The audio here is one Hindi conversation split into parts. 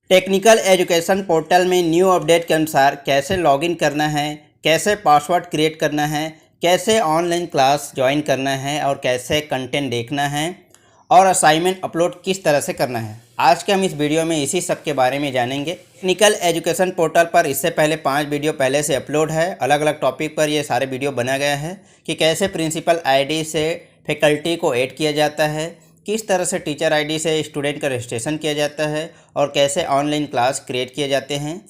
टेक्निकल एजुकेशन पोर्टल में न्यू अपडेट के अनुसार कैसे लॉगिन करना है, कैसे पासवर्ड क्रिएट करना है, कैसे ऑनलाइन क्लास ज्वाइन करना है और कैसे कंटेंट देखना है और असाइनमेंट अपलोड किस तरह से करना है। आज के हम इस वीडियो में इसी सब के बारे में जानेंगे। टेक्निकल एजुकेशन पोर्टल पर इससे पहले 5 वीडियो पहले से अपलोड है। अलग अलग टॉपिक पर ये सारे वीडियो बना गया है कि कैसे प्रिंसिपल आईडी से फैकल्टी को ऐड किया जाता है, किस तरह से टीचर आईडी से स्टूडेंट का रजिस्ट्रेशन किया जाता है और कैसे ऑनलाइन क्लास क्रिएट किए जाते हैं,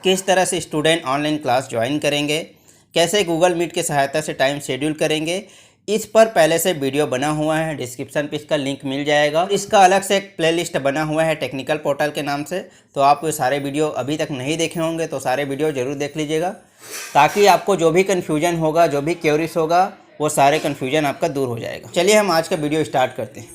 किस तरह से स्टूडेंट ऑनलाइन क्लास ज्वाइन करेंगे, कैसे गूगल मीट की सहायता से टाइम शेड्यूल करेंगे। इस पर पहले से वीडियो बना हुआ है, डिस्क्रिप्शन पे इसका लिंक मिल जाएगा। इसका अलग से एक प्लेलिस्ट बना हुआ है टेक्निकल पोर्टल के नाम से, तो आप ये सारे वीडियो अभी तक नहीं देखे होंगे तो सारे वीडियो ज़रूर देख लीजिएगा, ताकि आपको जो भी कन्फ्यूजन होगा, जो भी क्यूरीज होगा, वो सारे कन्फ्यूजन आपका दूर हो जाएगा। चलिए हम आज का वीडियो स्टार्ट करते हैं।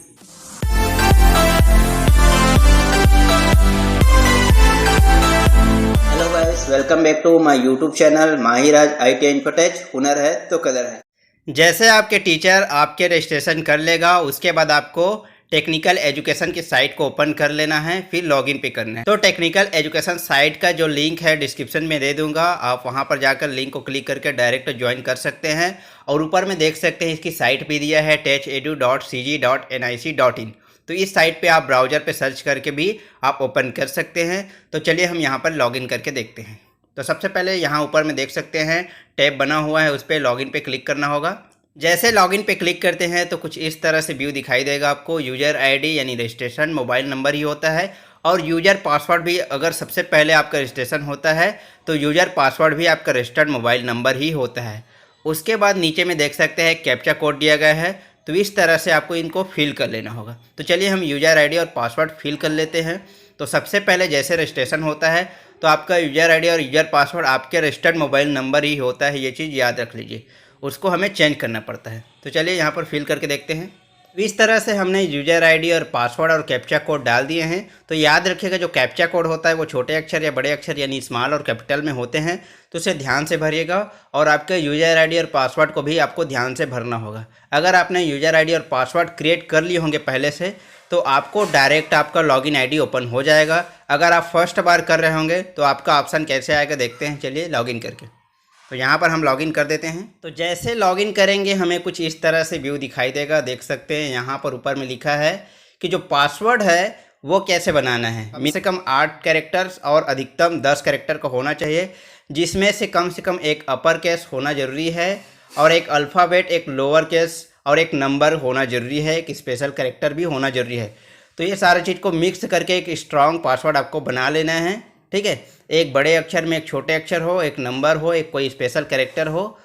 Hello guys, welcome back to my YouTube channel Mahiraj IT Infotech. हुनर है तो कदर है। जैसे आपके टीचर आपके रजिस्ट्रेशन कर लेगा, उसके बाद आपको टेक्निकल एजुकेशन की साइट को ओपन कर लेना है, फिर लॉगिन पे करना है। तो टेक्निकल एजुकेशन साइट का जो लिंक है डिस्क्रिप्शन में दे दूंगा, आप वहां पर जाकर लिंक को क्लिक करके डायरेक्ट ज्वाइन कर सकते हैं। और ऊपर में देख सकते हैं इसकी साइट भी दिया है techedu.cg.nic.in। तो इस साइट पे आप ब्राउज़र पे सर्च करके भी आप ओपन कर सकते हैं। तो चलिए हम यहाँ पर लॉगिन करके देखते हैं। तो सबसे पहले यहाँ ऊपर में देख सकते हैं टैब बना हुआ है, उस पर लॉगिन पे क्लिक करना होगा। जैसे लॉगिन पे क्लिक करते हैं तो कुछ इस तरह से व्यू दिखाई देगा आपको। यूज़र आईडी यानी रजिस्ट्रेशन मोबाइल नंबर ही होता है, और यूज़र पासवर्ड भी अगर सबसे पहले आपका रजिस्ट्रेशन होता है तो यूज़र पासवर्ड भी आपका रजिस्टर्ड मोबाइल नंबर ही होता है। उसके बाद नीचे में देख सकते हैं कैप्चा कोड दिया गया है, तो इस तरह से आपको इनको फिल कर लेना होगा। तो चलिए हम यूज़र आईडी और पासवर्ड फिल कर लेते हैं। तो सबसे पहले जैसे रजिस्ट्रेशन होता है तो आपका यूज़र आईडी और यूज़र पासवर्ड आपके रजिस्टर्ड मोबाइल नंबर ही होता है, ये चीज़ याद रख लीजिए। उसको हमें चेंज करना पड़ता है। तो चलिए यहाँ पर फिल करके देखते हैं। इस तरह से हमने यूज़र आईडी और पासवर्ड और कैप्चा कोड डाल दिए हैं। तो याद रखिएगा जो कैप्चा कोड होता है वो छोटे अक्षर या बड़े अक्षर यानी स्मॉल और कैपिटल में होते हैं, तो उसे ध्यान से भरिएगा। और आपके यूज़र आईडी और पासवर्ड को भी आपको ध्यान से भरना होगा। अगर आपने यूज़र आईडी और पासवर्ड क्रिएट कर लिए होंगे पहले से, तो आपको डायरेक्ट आपका लॉगिन आईडी ओपन हो जाएगा। अगर आप फर्स्ट बार कर रहे होंगे तो आपका ऑप्शन कैसे आएगा देखते हैं। चलिए लॉगिन करके, तो यहाँ पर हम लॉगिन कर देते हैं। तो जैसे लॉगिन करेंगे हमें कुछ इस तरह से व्यू दिखाई देगा। देख सकते हैं यहाँ पर ऊपर में लिखा है कि जो पासवर्ड है वो कैसे बनाना है। कम से कम 8 कैरेक्टर्स और अधिकतम 10 कैरेक्टर का होना चाहिए, जिसमें से कम एक अपर केस होना ज़रूरी है, और एक अल्फ़ाबेट, एक लोअर केस और एक नंबर होना ज़रूरी है, एक स्पेशल कैरेक्टर भी होना ज़रूरी है। तो ये सारी चीज़ को मिक्स करके एक स्ट्रॉन्ग पासवर्ड आपको बना लेना है, ठीक है। एक बड़े अक्षर में एक छोटे अक्षर हो, एक नंबर हो, एक कोई स्पेशल कैरेक्टर हो।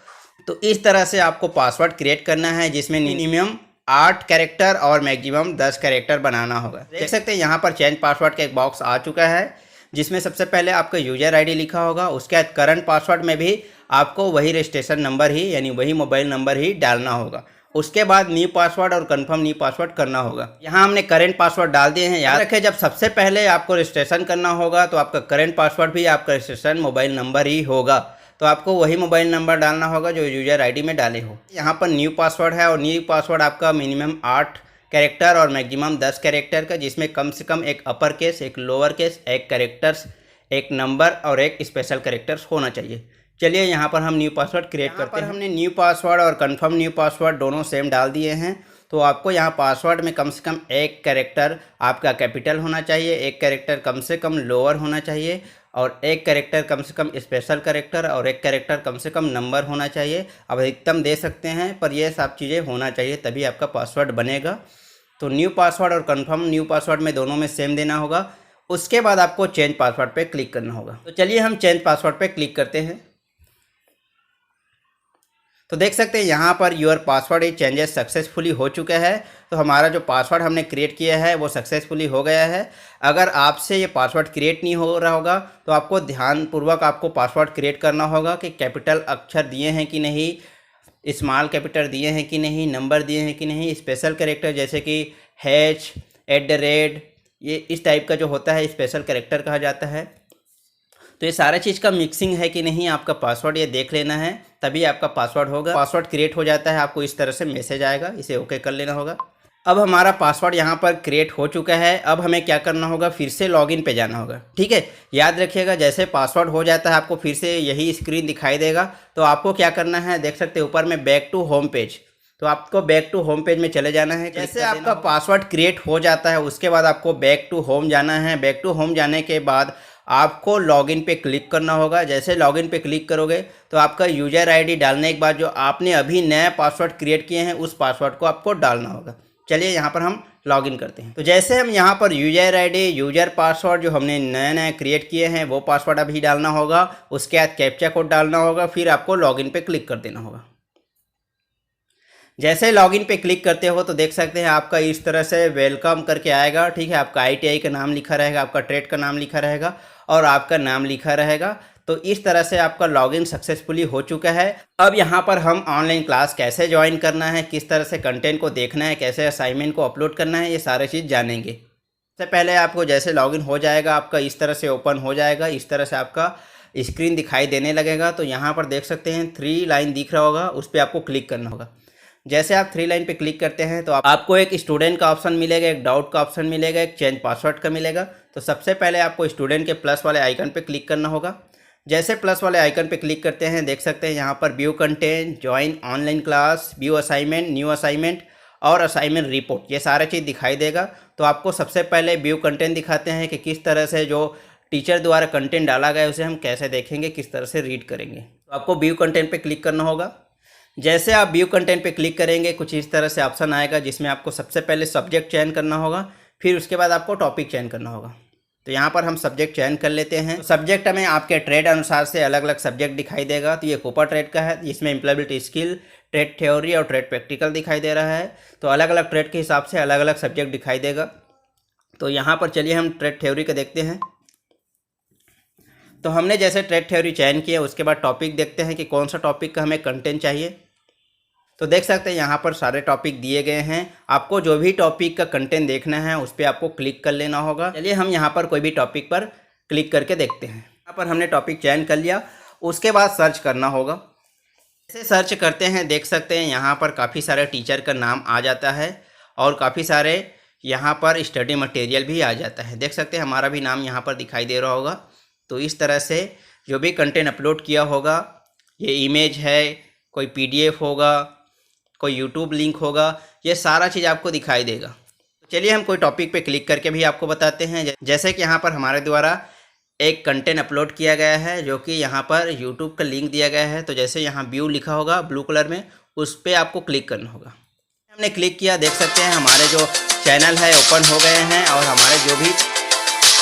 तो इस तरह से आपको पासवर्ड क्रिएट करना है, जिसमें मिनिमम 8 कैरेक्टर और मैक्सिमम 10 कैरेक्टर बनाना होगा। देख सकते हैं यहाँ पर चेंज पासवर्ड का एक बॉक्स आ चुका है, जिसमें सबसे पहले आपका यूज़र आईडी लिखा होगा। उसके बाद करंट पासवर्ड में भी आपको वही रजिस्ट्रेशन नंबर ही यानी वही मोबाइल नंबर ही डालना होगा। उसके बाद न्यू पासवर्ड और कंफर्म न्यू पासवर्ड करना होगा। यहाँ हमने करेंट पासवर्ड डाल दिए हैं। याद रखें जब सबसे पहले आपको रजिस्ट्रेशन करना होगा तो आपका करेंट पासवर्ड भी आपका रजिस्ट्रेशन मोबाइल नंबर ही होगा, तो आपको वही मोबाइल नंबर डालना होगा जो यूज़र आईडी में डाले हो। यहाँ पर न्यू पासवर्ड है, और न्यू पासवर्ड आपका मिनिमम 8 कैरेक्टर और मैक्सिमम 10 कैरेक्टर का, जिसमें कम से कम एक अपर केस, एक लोअर केस, एक कैरेक्टर्स, एक नंबर और एक स्पेशल कैरेक्टर्स होना चाहिए। चलिए यहाँ पर हम न्यू पासवर्ड क्रिएट करते हैं। हमने न्यू पासवर्ड और कंफर्म न्यू पासवर्ड दोनों सेम डाल दिए हैं। तो आपको यहाँ पासवर्ड में कम से कम एक कैरेक्टर आपका कैपिटल होना चाहिए, एक कैरेक्टर कम से कम लोअर होना चाहिए, और एक कैरेक्टर कम से कम स्पेशल कैरेक्टर, और एक कैरेक्टर कम से कम नंबर होना चाहिए। अब अधिकतम दे सकते हैं, पर ये सब चीज़ें होना चाहिए, तभी आपका पासवर्ड बनेगा। तो न्यू पासवर्ड और कंफर्म न्यू पासवर्ड में दोनों में सेम देना होगा। उसके बाद आपको चेंज पासवर्ड पे क्लिक करना होगा। तो चलिए हम चेंज पासवर्ड पे क्लिक करते हैं। तो देख सकते हैं यहाँ पर योर पासवर्ड ये चेंजेस सक्सेसफुली हो चुका है। तो हमारा जो पासवर्ड हमने क्रिएट किया है वो सक्सेसफुली हो गया है। अगर आपसे ये पासवर्ड क्रिएट नहीं हो रहा होगा तो आपको ध्यानपूर्वक आपको पासवर्ड क्रिएट करना होगा कि कैपिटल अक्षर दिए हैं कि नहीं, स्मॉल कैपिटल दिए हैं कि नहीं, नंबर दिए हैं कि नहीं, स्पेशल कैरेक्टर जैसे कि #, ये इस टाइप का जो होता है स्पेशल कैरेक्टर कहा जाता है। तो ये सारा चीज़ का मिक्सिंग है कि नहीं आपका पासवर्ड, ये देख लेना है, तभी आपका पासवर्ड होगा। पासवर्ड क्रिएट हो जाता है, आपको इस तरह से मैसेज आएगा, इसे ओके कर लेना होगा। अब हमारा पासवर्ड यहाँ पर क्रिएट हो चुका है। अब हमें क्या करना होगा, फिर से लॉगिन पे जाना होगा। ठीक है, याद रखिएगा जैसे पासवर्ड हो जाता है आपको फिर से यही स्क्रीन दिखाई देगा। तो आपको क्या करना है, देख सकते हैं ऊपर में बैक टू होम पेज, तो आपको बैक टू होम पेज में चले जाना है। जैसे आपका पासवर्ड क्रिएट हो जाता है उसके बाद आपको बैक टू होम जाना है। बैक टू होम जाने के बाद आपको लॉगिन पे क्लिक करना होगा। जैसे लॉगिन पे क्लिक करोगे तो आपका यूज़र आईडी डालने के बाद जो आपने अभी नया पासवर्ड क्रिएट किए हैं उस पासवर्ड को आपको डालना होगा। चलिए यहाँ पर हम लॉगिन करते हैं। तो जैसे हम यहाँ पर यूज़र आईडी, यूज़र पासवर्ड जो हमने नया नया क्रिएट किए हैं वो पासवर्ड अभी डालना होगा। उसके बाद कैप्चा कोड डालना होगा, फिर आपको लॉगिन पे क्लिक कर देना होगा। जैसे लॉगिन पे क्लिक करते हो तो देख सकते हैं आपका इस तरह से वेलकम करके आएगा। ठीक है, आपका ITI का नाम लिखा रहेगा, आपका ट्रेड का नाम लिखा रहेगा और आपका नाम लिखा रहेगा। तो इस तरह से आपका लॉगिन सक्सेसफुली हो चुका है। अब यहाँ पर हम ऑनलाइन क्लास कैसे ज्वाइन करना है, किस तरह से कंटेंट को देखना है, कैसे असाइनमेंट को अपलोड करना है, ये सारी चीज़ जानेंगे। सबसे पहले आपको जैसे लॉगिन हो जाएगा आपका इस तरह से ओपन हो जाएगा, इस तरह से आपका स्क्रीन दिखाई देने लगेगा। तो यहाँ पर देख सकते हैं 3 लाइन दिख रहा होगा, उस पर आपको क्लिक करना होगा। जैसे आप 3 लाइन पे क्लिक करते हैं तो आपको एक स्टूडेंट का ऑप्शन मिलेगा, एक डाउट का ऑप्शन मिलेगा, एक चेंज पासवर्ड का मिलेगा। तो सबसे पहले आपको स्टूडेंट के प्लस वाले आइकन पे क्लिक करना होगा। जैसे प्लस वाले आइकन पे क्लिक करते हैं देख सकते हैं यहाँ पर view content, join online class, view assignment, new assignment और असाइनमेंट रिपोर्ट, ये सारा चीज़ दिखाई देगा। तो आपको सबसे पहले व्यू कंटेंट दिखाते हैं कि किस तरह से जो टीचर द्वारा कंटेंट डाला गया है उसे हम कैसे देखेंगे, किस तरह से रीड करेंगे। तो आपको व्यू कंटेंट पे क्लिक करना होगा। जैसे आप व्यू कंटेंट पे क्लिक करेंगे कुछ इस तरह से ऑप्शन आएगा जिसमें आपको सबसे पहले सब्जेक्ट चयन करना होगा, फिर उसके बाद आपको टॉपिक चयन करना होगा। तो यहाँ पर हम सब्जेक्ट चयन कर लेते हैं। तो सब्जेक्ट में आपके ट्रेड अनुसार से अलग अलग सब्जेक्ट दिखाई देगा। तो ये कूपर ट्रेड का है, इसमें एम्प्लॉयबिलिटी स्किल, ट्रेड थ्योरी और ट्रेड प्रैक्टिकल दिखाई दे रहा है। तो अलग अलग ट्रेड के हिसाब से अलग अलग सब्जेक्ट दिखाई देगा। तो यहाँ पर चलिए हम ट्रेड थ्योरी का देखते हैं। तो हमने जैसे ट्रेड थ्योरी चयन किया उसके बाद टॉपिक देखते हैं कि कौन सा टॉपिक का हमें कंटेंट चाहिए। तो देख सकते हैं यहाँ पर सारे टॉपिक दिए गए हैं। आपको जो भी टॉपिक का कंटेंट देखना है उस पर आपको क्लिक कर लेना होगा। चलिए हम यहाँ पर कोई भी टॉपिक पर क्लिक करके देखते हैं। यहाँ पर हमने टॉपिक चयन कर लिया, उसके बाद सर्च करना होगा। जैसे सर्च करते हैं देख सकते हैं यहाँ पर काफ़ी सारे टीचर का नाम आ जाता है और काफ़ी सारे यहाँ पर स्टडी मटेरियल भी आ जाता है। देख सकते हैं हमारा भी नाम यहाँ पर दिखाई दे रहा होगा। तो इस तरह से जो भी कंटेंट अपलोड किया होगा, ये इमेज है, कोई PDF होगा, कोई YouTube लिंक होगा, ये सारा चीज़ आपको दिखाई देगा। चलिए हम कोई टॉपिक पे क्लिक करके भी आपको बताते हैं। जैसे कि यहाँ पर हमारे द्वारा एक कंटेंट अपलोड किया गया है जो कि यहाँ पर YouTube का लिंक दिया गया है। तो जैसे यहाँ व्यू लिखा होगा ब्लू कलर में, उस पर आपको क्लिक करना होगा। हमने क्लिक किया, देख सकते हैं हमारे जो चैनल है ओपन हो गए हैं और हमारे जो भी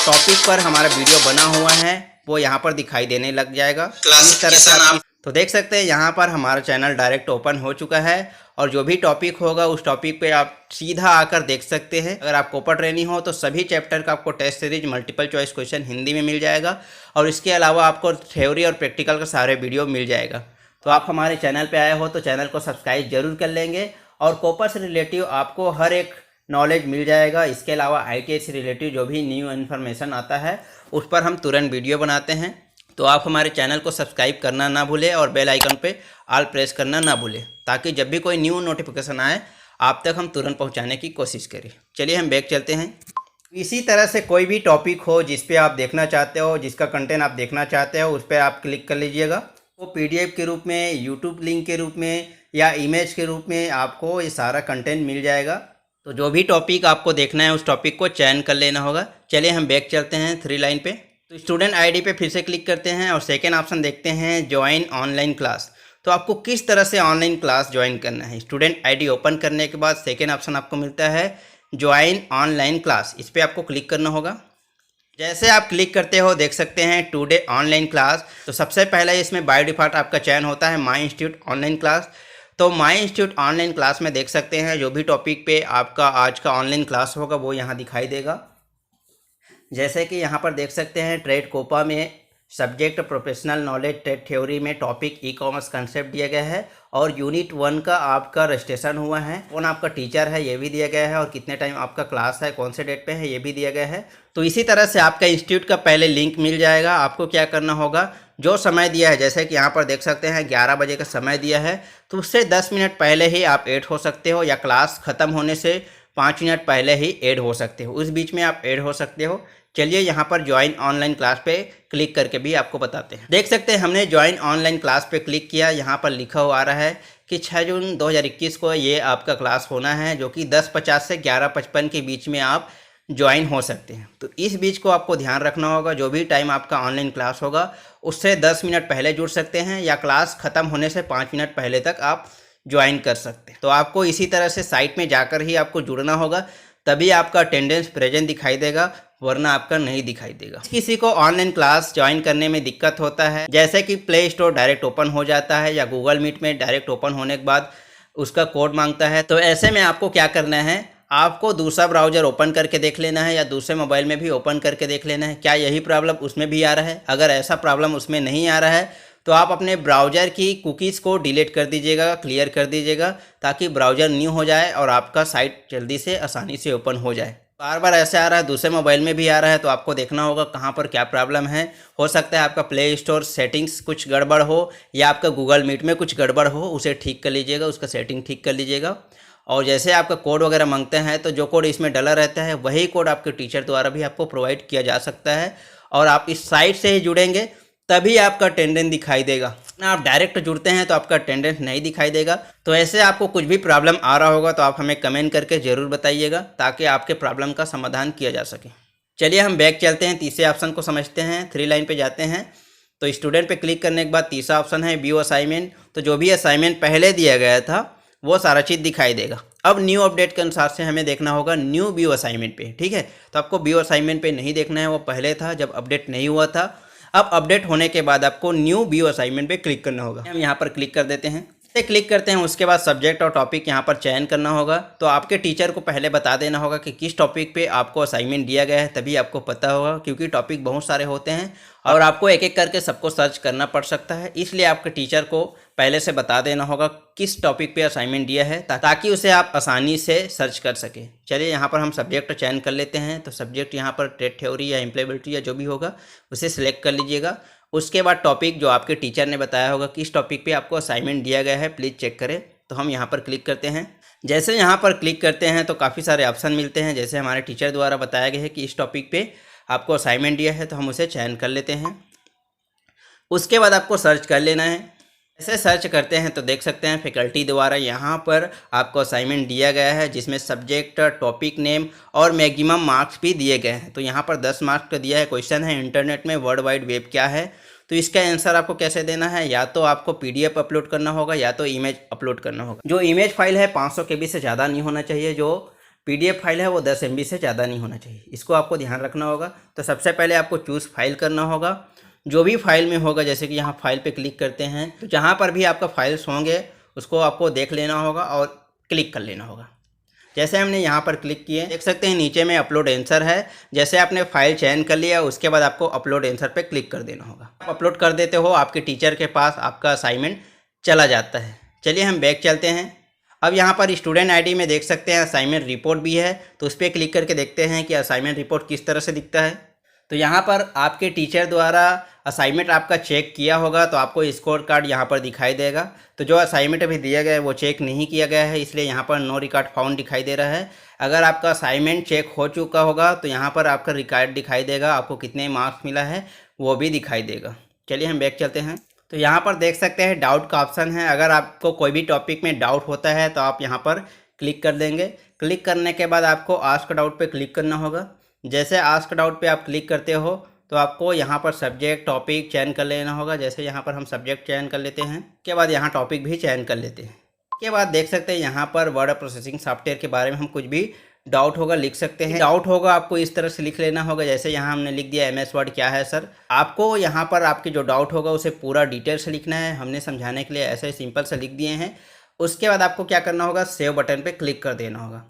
टॉपिक पर हमारा वीडियो बना हुआ है वो यहाँ पर दिखाई देने लग जाएगा। इस तरह से आप तो देख सकते हैं यहाँ पर हमारा चैनल डायरेक्ट ओपन हो चुका है और जो भी टॉपिक होगा उस टॉपिक पे आप सीधा आकर देख सकते हैं। अगर आप कॉपर ट्रेनी हो तो सभी चैप्टर का आपको test series multiple choice question Hindi में मिल जाएगा और इसके अलावा आपको थ्योरी और प्रैक्टिकल का सारे वीडियो मिल जाएगा। तो आप हमारे चैनल पर आए हो तो चैनल को सब्सक्राइब जरूर कर लेंगे और कॉपर से रिलेटिव आपको हर एक नॉलेज मिल जाएगा। इसके अलावा ITI से रिलेटिव जो भी न्यू इन्फॉर्मेशन आता है उस पर हम तुरंत वीडियो बनाते हैं। तो आप हमारे चैनल को सब्सक्राइब करना ना भूलें और बेल आइकन पे ऑल प्रेस करना ना भूलें ताकि जब भी कोई न्यू नोटिफिकेशन आए आप तक हम तुरंत पहुंचाने की कोशिश करें। चलिए हम बैक चलते हैं। इसी तरह से कोई भी टॉपिक हो जिस पे आप देखना चाहते हो, जिसका कंटेंट आप देखना चाहते हो, उस पर आप क्लिक कर लीजिएगा। वो PDF के रूप में, YouTube लिंक के रूप में या इमेज के रूप में आपको ये सारा कंटेंट मिल जाएगा। तो जो भी टॉपिक आपको देखना है उस टॉपिक को चयन कर लेना होगा। चलिए हम बैक चलते हैं 3 लाइन पे। तो स्टूडेंट ID पे फिर से क्लिक करते हैं और सेकेंड ऑप्शन देखते हैं ज्वाइन ऑनलाइन क्लास। तो आपको किस तरह से ऑनलाइन क्लास ज्वाइन करना है। स्टूडेंट ID ओपन करने के बाद सेकेंड ऑप्शन आपको मिलता है ज्वाइन ऑनलाइन क्लास, इस पर आपको क्लिक करना होगा। जैसे आप क्लिक करते हो देख सकते हैं टुडे ऑनलाइन क्लास। तो सबसे पहले इसमें बाय डिफ़ॉल्ट आपका चयन होता है माई इंस्टीट्यूट ऑनलाइन क्लास। तो माई इंस्टीट्यूट ऑनलाइन क्लास में देख सकते हैं जो भी टॉपिक पे आपका आज का ऑनलाइन क्लास होगा वो यहाँ दिखाई देगा। जैसे कि यहाँ पर देख सकते हैं ट्रेड कोपा में subject professional knowledge trade theory में टॉपिक ई-कॉमर्स कंसेप्ट दिया गया है और यूनिट 1 का आपका रजिस्ट्रेशन हुआ है, कौन आपका टीचर है ये भी दिया गया है और कितने टाइम आपका क्लास है, कौन से डेट पे है ये भी दिया गया है। तो इसी तरह से आपका इंस्टीट्यूट का पहले लिंक मिल जाएगा। आपको क्या करना होगा, जो समय दिया है जैसे कि यहाँ पर देख सकते हैं 11 बजे का समय दिया है, तो उससे 10 मिनट पहले ही आप ऐड हो सकते हो या क्लास ख़त्म होने से 5 मिनट पहले ही ऐड हो सकते हो, उस बीच में आप ऐड हो सकते हो। चलिए यहाँ पर ज्वाइन ऑनलाइन क्लास पे क्लिक करके भी आपको बताते हैं। देख सकते हैं हमने ज्वाइन ऑनलाइन क्लास पे क्लिक किया। यहाँ पर लिखा हुआ आ रहा है कि 6 जून 2021 को ये आपका क्लास होना है, जो कि 10:50 से 11:55 के बीच में आप ज्वाइन हो सकते हैं। तो इस बीच को आपको ध्यान रखना होगा, जो भी टाइम आपका ऑनलाइन क्लास होगा उससे 10 मिनट पहले जुड़ सकते हैं, या क्लास ख़त्म होने से 5 मिनट पहले तक आप ज्वाइन कर सकते हैं। तो आपको इसी तरह से साइट में जाकर ही आपको जुड़ना होगा, तभी आपका अटेंडेंस प्रेजेंट दिखाई देगा, वरना आपका नहीं दिखाई देगा। किसी को ऑनलाइन क्लास ज्वाइन करने में दिक्कत होता है, जैसे कि प्ले स्टोर डायरेक्ट ओपन हो जाता है या गूगल मीट में डायरेक्ट ओपन होने के बाद उसका कोड मांगता है, तो ऐसे में आपको क्या करना है, आपको दूसरा ब्राउज़र ओपन करके देख लेना है या दूसरे मोबाइल में भी ओपन करके देख लेना है क्या यही प्रॉब्लम उसमें भी आ रहा है। अगर ऐसा प्रॉब्लम उसमें नहीं आ रहा है तो आप अपने ब्राउज़र की कुकीज़ को डिलीट कर दीजिएगा, क्लियर कर दीजिएगा, ताकि ब्राउज़र न्यू हो जाए और आपका साइट जल्दी से आसानी से ओपन हो जाए। बार बार ऐसे आ रहा है, दूसरे मोबाइल में भी आ रहा है, तो आपको देखना होगा कहाँ पर क्या प्रॉब्लम है। हो सकता है आपका प्ले स्टोर सेटिंग्स कुछ गड़बड़ हो, या आपका गूगल मीट में कुछ गड़बड़ हो, उसे ठीक कर लीजिएगा, उसका सेटिंग ठीक कर लीजिएगा। और जैसे आपका कोड वगैरह मांगते हैं, तो जो कोड इसमें डला रहता है वही कोड आपके टीचर द्वारा भी आपको प्रोवाइड किया जा सकता है, और आप इस साइट से ही जुड़ेंगे तभी आपका अटेंडेंस दिखाई देगा। आप डायरेक्ट जुड़ते हैं तो आपका अटेंडेंस नहीं दिखाई देगा। तो ऐसे आपको कुछ भी प्रॉब्लम आ रहा होगा तो आप हमें कमेंट करके ज़रूर बताइएगा, ताकि आपके प्रॉब्लम का समाधान किया जा सके। चलिए हम बैक चलते हैं, तीसरे ऑप्शन को समझते हैं। 3 लाइन पे जाते हैं, तो स्टूडेंट पे क्लिक करने के बाद तीसरा ऑप्शन है व्यू असाइनमेंट। तो जो भी असाइनमेंट पहले दिया गया था वो सारा चीज़ दिखाई देगा। अब न्यू अपडेट के अनुसार से हमें देखना होगा न्यू व्यू असाइनमेंट पे, ठीक है। तो आपको व्यू असाइनमेंट पे नहीं देखना है, वो पहले था जब अपडेट नहीं हुआ था। अब अपडेट होने के बाद आपको न्यू व्यू असाइनमेंट पे क्लिक करना होगा। हम यहाँ पर क्लिक कर देते हैं, क्लिक करते हैं, उसके बाद सब्जेक्ट और टॉपिक यहाँ पर चयन करना होगा। तो आपके टीचर को पहले बता देना होगा कि किस टॉपिक पे आपको असाइनमेंट दिया गया है, तभी आपको पता होगा, क्योंकि टॉपिक बहुत सारे होते हैं और आपको एक एक करके सबको सर्च करना पड़ सकता है। इसलिए आपके टीचर को पहले से बता देना होगा किस टॉपिक पे असाइनमेंट दिया है, ताकि उसे आप आसानी से सर्च कर सकें। चलिए यहाँ पर हम सब्जेक्ट चयन कर लेते हैं। तो सब्जेक्ट यहाँ पर ट्रेड थ्योरी या एम्प्लॉयबिलिटी या जो भी होगा उसे सिलेक्ट कर लीजिएगा। उसके बाद टॉपिक जो आपके टीचर ने बताया होगा किस टॉपिक पे आपको असाइनमेंट दिया गया है, प्लीज़ चेक करें। तो हम यहाँ पर क्लिक करते हैं। जैसे यहाँ पर क्लिक करते हैं तो काफ़ी सारे ऑप्शन मिलते हैं, जैसे हमारे टीचर द्वारा बताया गया है कि इस टॉपिक पे आपको असाइनमेंट दिया है, तो हम उसे चयन कर लेते हैं। उसके बाद आपको सर्च कर लेना है। ऐसे सर्च करते हैं तो देख सकते हैं फैकल्टी द्वारा यहाँ पर आपको असाइनमेंट दिया गया है, जिसमें सब्जेक्ट, टॉपिक नेम और मैक्सिमम मार्क्स भी दिए गए हैं। तो यहाँ पर 10 मार्क्स का दिया है। क्वेश्चन है इंटरनेट में वर्ल्ड वाइड वेब क्या है। तो इसका आंसर आपको कैसे देना है, या तो आपको PDF अपलोड करना होगा या तो इमेज अपलोड करना होगा। जो इमेज फाइल है 500 KB से ज़्यादा नहीं होना चाहिए, जो PDF फाइल है वो 10 MB से ज़्यादा नहीं होना चाहिए, इसको आपको ध्यान रखना होगा। तो सबसे पहले आपको चूज़ फाइल करना होगा, जो भी फाइल में होगा। जैसे कि यहाँ फाइल पे क्लिक करते हैं तो जहाँ पर भी आपका फाइल्स होंगे उसको आपको देख लेना होगा और क्लिक कर लेना होगा। जैसे हमने यहाँ पर क्लिक किए, देख सकते हैं नीचे में अपलोड आंसर है। जैसे आपने फाइल चयन कर लिया, उसके बाद आपको अपलोड आंसर पे क्लिक कर देना होगा। आप अपलोड कर देते हो, आपके टीचर के पास आपका असाइनमेंट चला जाता है। चलिए हम बैक चलते हैं। अब यहाँ पर स्टूडेंट ID में देख सकते हैं असाइनमेंट रिपोर्ट भी है, तो उस पर क्लिक करके देखते हैं कि असाइनमेंट रिपोर्ट किस तरह से दिखता है। तो यहाँ पर आपके टीचर द्वारा असाइनमेंट आपका चेक किया होगा, तो आपको स्कोर कार्ड यहाँ पर दिखाई देगा। तो जो असाइनमेंट अभी दिया गया है वो चेक नहीं किया गया है, इसलिए यहाँ पर नो रिकॉर्ड फाउंड दिखाई दे रहा है। अगर आपका असाइनमेंट चेक हो चुका होगा तो यहाँ पर आपका रिकॉर्ड दिखाई देगा, आपको कितने मार्क्स मिला है वो भी दिखाई देगा। चलिए हम बैक चलते हैं। तो यहाँ पर देख सकते हैं डाउट का ऑप्शन है। अगर आपको कोई भी टॉपिक में डाउट होता है तो आप यहाँ पर क्लिक कर देंगे। क्लिक करने के बाद आपको आस्क डाउट पे क्लिक करना होगा। जैसे आस्क डाउट पे आप क्लिक करते हो तो आपको यहाँ पर सब्जेक्ट, टॉपिक चयन कर लेना होगा। जैसे यहाँ पर हम सब्जेक्ट चयन कर लेते हैं, उसके बाद यहाँ टॉपिक भी चयन कर लेते हैं। उसके बाद देख सकते हैं यहाँ पर वर्ड प्रोसेसिंग सॉफ्टवेयर के बारे में हम कुछ भी डाउट होगा लिख सकते हैं। डाउट होगा आपको इस तरह से लिख लेना होगा। जैसे यहाँ हमने लिख दिया MS वर्ड क्या है सर। आपको यहाँ पर आपके जो डाउट होगा उसे पूरा डिटेल से लिखना है। हमने समझाने के लिए ऐसे सिंपल से लिख दिए हैं। उसके बाद आपको क्या करना होगा, सेव बटन पे क्लिक कर देना होगा।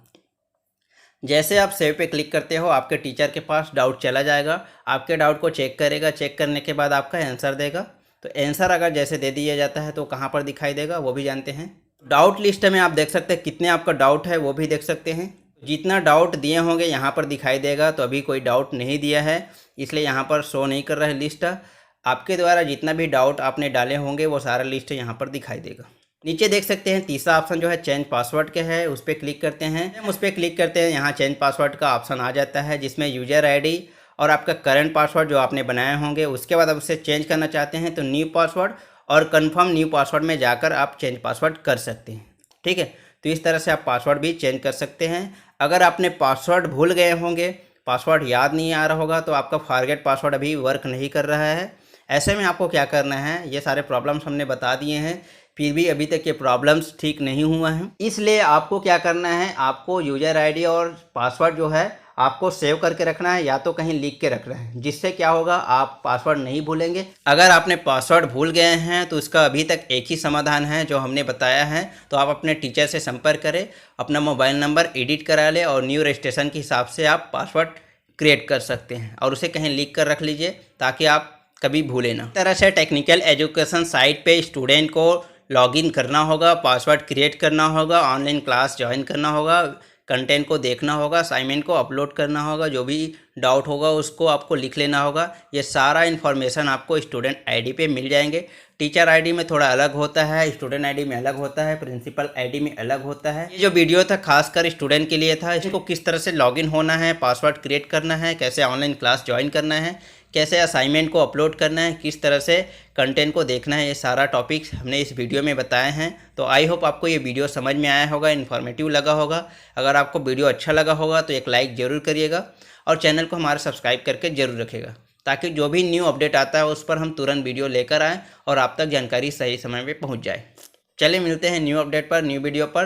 जैसे आप सेव पे क्लिक करते हो, आपके टीचर के पास डाउट चला जाएगा, आपके डाउट को चेक करेगा। चेक करने के बाद आपका आंसर देगा। तो आंसर अगर जैसे दे दिया जाता है तो कहाँ पर दिखाई देगा वो भी जानते हैं। डाउट लिस्ट में आप देख सकते हैं कितने आपका डाउट है, वो भी देख सकते हैं। जितना डाउट दिए होंगे यहाँ पर दिखाई देगा। तो अभी कोई डाउट नहीं दिया है, इसलिए यहाँ पर शो नहीं कर रहा है लिस्ट। आपके द्वारा जितना भी डाउट आपने डाले होंगे वो सारा लिस्ट यहाँ पर दिखाई देगा। नीचे देख सकते हैं तीसरा ऑप्शन जो है चेंज पासवर्ड के है, उस पर क्लिक करते हैं। हम उस पर क्लिक करते हैं, यहाँ चेंज पासवर्ड का ऑप्शन आ जाता है जिसमें यूजर आईडी और आपका करंट पासवर्ड जो आपने बनाए होंगे, उसके बाद आप उसे चेंज करना चाहते हैं तो न्यू पासवर्ड और कंफर्म न्यू पासवर्ड में जाकर आप चेंज पासवर्ड कर सकते हैं। ठीक है, तो इस तरह से आप पासवर्ड भी चेंज कर सकते हैं। अगर आपने पासवर्ड भूल गए होंगे, पासवर्ड याद नहीं आ रहा होगा, तो आपका फॉरगेट पासवर्ड अभी वर्क नहीं कर रहा है। ऐसे में आपको क्या करना है, ये सारे प्रॉब्लम्स हमने बता दिए हैं, फिर भी अभी तक ये प्रॉब्लम्स ठीक नहीं हुआ है। इसलिए आपको क्या करना है, आपको यूजर आईडी और पासवर्ड जो है आपको सेव करके रखना है या तो कहीं लिख के रखना है, जिससे क्या होगा आप पासवर्ड नहीं भूलेंगे। अगर आपने पासवर्ड भूल गए हैं तो इसका अभी तक एक ही समाधान है जो हमने बताया है, तो आप अपने टीचर से संपर्क करें, अपना मोबाइल नंबर एडिट करा लें और न्यू रजिस्ट्रेशन के हिसाब से आप पासवर्ड क्रिएट कर सकते हैं और उसे कहीं लिख कर रख लीजिए ताकि आप कभी भूलें ना। इस तरह से टेक्निकल एजुकेशन साइट पे स्टूडेंट को लॉगिन करना होगा, पासवर्ड क्रिएट करना होगा, ऑनलाइन क्लास ज्वाइन करना होगा, कंटेंट को देखना होगा, असाइनमेंट को अपलोड करना होगा, जो भी डाउट होगा उसको आपको लिख लेना होगा। ये सारा इन्फॉर्मेशन आपको स्टूडेंट आईडी पे मिल जाएंगे। टीचर आईडी में थोड़ा अलग होता है, स्टूडेंट आईडी में अलग होता है, प्रिंसिपल आईडी में अलग होता है। ये जो वीडियो था खासकर स्टूडेंट के लिए था, इसको किस तरह से लॉगिन होना है, पासवर्ड क्रिएट करना है, कैसे ऑनलाइन क्लास ज्वाइन करना है, कैसे असाइनमेंट को अपलोड करना है, किस तरह से कंटेंट को देखना है, ये सारा टॉपिक्स हमने इस वीडियो में बताए हैं। तो आई होप आपको ये वीडियो समझ में आया होगा, इन्फॉर्मेटिव लगा होगा। अगर आपको वीडियो अच्छा लगा होगा तो एक लाइक ज़रूर करिएगा और चैनल को हमारा सब्सक्राइब करके ज़रूर रखिएगा, ताकि जो भी न्यू अपडेट आता है उस पर हम तुरंत वीडियो लेकर आएँ और आप तक जानकारी सही समय पर पहुँच जाए। चलिए मिलते हैं न्यू अपडेट पर, न्यू वीडियो पर।